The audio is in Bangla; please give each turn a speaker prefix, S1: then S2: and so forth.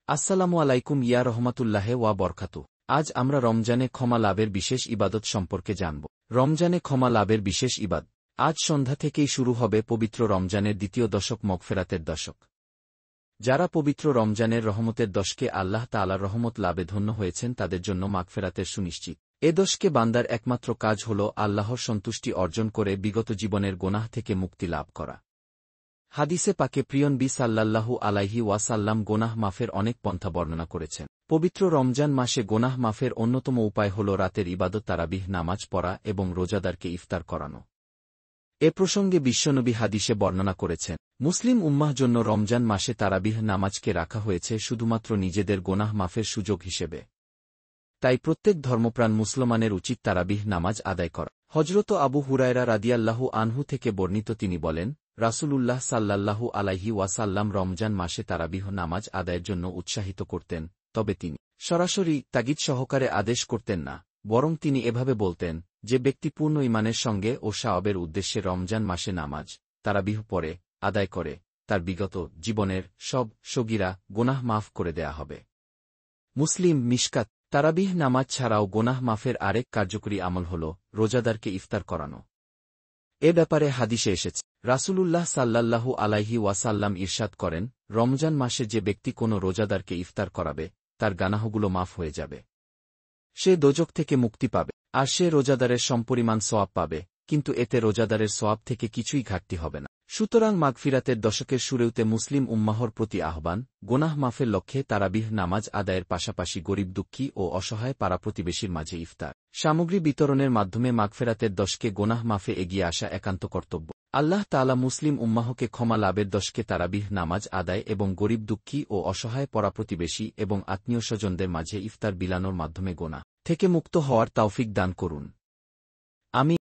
S1: আসসালামু আলাইকুম ইয়া রহমাতুল্লাহে ওয়া বরকাতুহু। আজ আমরা রমজানে ক্ষমা লাভের বিশেষ ইবাদত সম্পর্কে জানব। রমজানে ক্ষমা লাভের বিশেষ ইবাদত। আজ সন্ধ্যা থেকেই শুরু হবে পবিত্র রমজানের দ্বিতীয় দশক, মগফেরাতের দশক। যারা পবিত্র রমজানের রহমতের দশকে আল্লাহ তাআলার রহমত লাভে ধন্য হয়েছেন তাদের জন্য মাগফেরাতের সুনিশ্চিত। এ দশকে বান্দার একমাত্র কাজ হল আল্লাহর সন্তুষ্টি অর্জন করে বিগত জীবনের গোনাহ থেকে মুক্তি লাভ করা। হাদিসে পাকে প্রিয় নবী সাল্লাল্লাহু আলাইহি ওয়াসাল্লাম গোনাহ মাফের অনেক পন্থা বর্ণনা করেছেন। পবিত্র রমজান মাসে গোনাহ মাফের অন্যতম উপায় হল রাতের ইবাদত তারাবিহ নামাজ পড়া এবং রোজাদারকে ইফতার করানো। এ প্রসঙ্গে বিশ্বনবী হাদিসে বর্ণনা করেছেন, মুসলিম উম্মাহ জন্য রমজান মাসে তারাবিহ নামাজকে রাখা হয়েছে শুধুমাত্র নিজেদের গোনাহ মাফের সুযোগ হিসেবে। তাই প্রত্যেক ধর্মপ্রাণ মুসলমানের উচিত তারাবিহ নামাজ আদায় করা। হযরত আবু হুরায়রা রাদিয়াল্লাহু আনহু থেকে বর্ণিত, তিনি বলেন, রাসূলুল্লাহ সাল্লাল্লাহু আলাইহি ওয়াসাল্লাম রমজান মাসে তারাবিহ নামাজ আদায়ের জন্য উৎসাহিত করতেন, তবে তিনি সরাসরি তাগিদ সহকারে আদেশ করতেন না, বরং তিনি এভাবে বলতেন, যে ব্যক্তি পূর্ণ ঈমানের সঙ্গে ও সাওয়াবের উদ্দেশ্যে রমজান মাসে নামাজ তারাবিহ পড়ে আদায় করে, তার বিগত জীবনের সব সগীরা গোনাহ মাফ করে দেয়া হবে। মুসলিম মিশকাত। তারাবিহ নামাজ ছাড়াও গোনাহ মাফের আরেক কার্যকরী আমল হল রোজাদারকে ইফতার করানো। এ ব্যাপারে হাদিসে এসেছে, রাসূলুল্লাহ সাল্লাল্লাহু আলাইহি ওয়াসাল্লাম ইরশাদ করেন, রমজান মাসে যে ব্যক্তি কোনো রোজাদারকে ইফতার করাবে, তার গুনাহগুলো মাফ হয়ে যাবে। সে দোজখ থেকে মুক্তি পাবে, আর সে রোজাদারের সমপরিমাণ সওয়াব পাবে, কিন্তু এতে রোজাদারের সওয়াব থেকে কিছুই ঘাটতি হবে না। সুতরাং মাগফিরাতের দশকের শুরুতে মুসলিম উম্মাহর প্রতি আহ্বান, গোনাহ মাফের লক্ষ্যে তারাবিহ নামাজ আদায়ের পাশাপাশি গরিব দুঃখী ও অসহায় পাড়া প্রতিবেশীর মাঝে ইফতার সামগ্রী বিতরণের মাধ্যমে মাগফিরাতের দশকে গোনাহ মাফে এগিয়ে আসা একান্ত কর্তব্য। আল্লাহ তাআলা মুসলিম উম্মাহকে ক্ষমা লাভের দশকে তারাবিহ নামাজ আদায় এবং গরিব দুঃখী ও অসহায় পাড়া প্রতিবেশী এবং আত্মীয় স্বজনদের মাঝে ইফতার বিলানোর মাধ্যমে গোনাহ থেকে মুক্ত হওয়ার তৌফিক দান করুন। আমি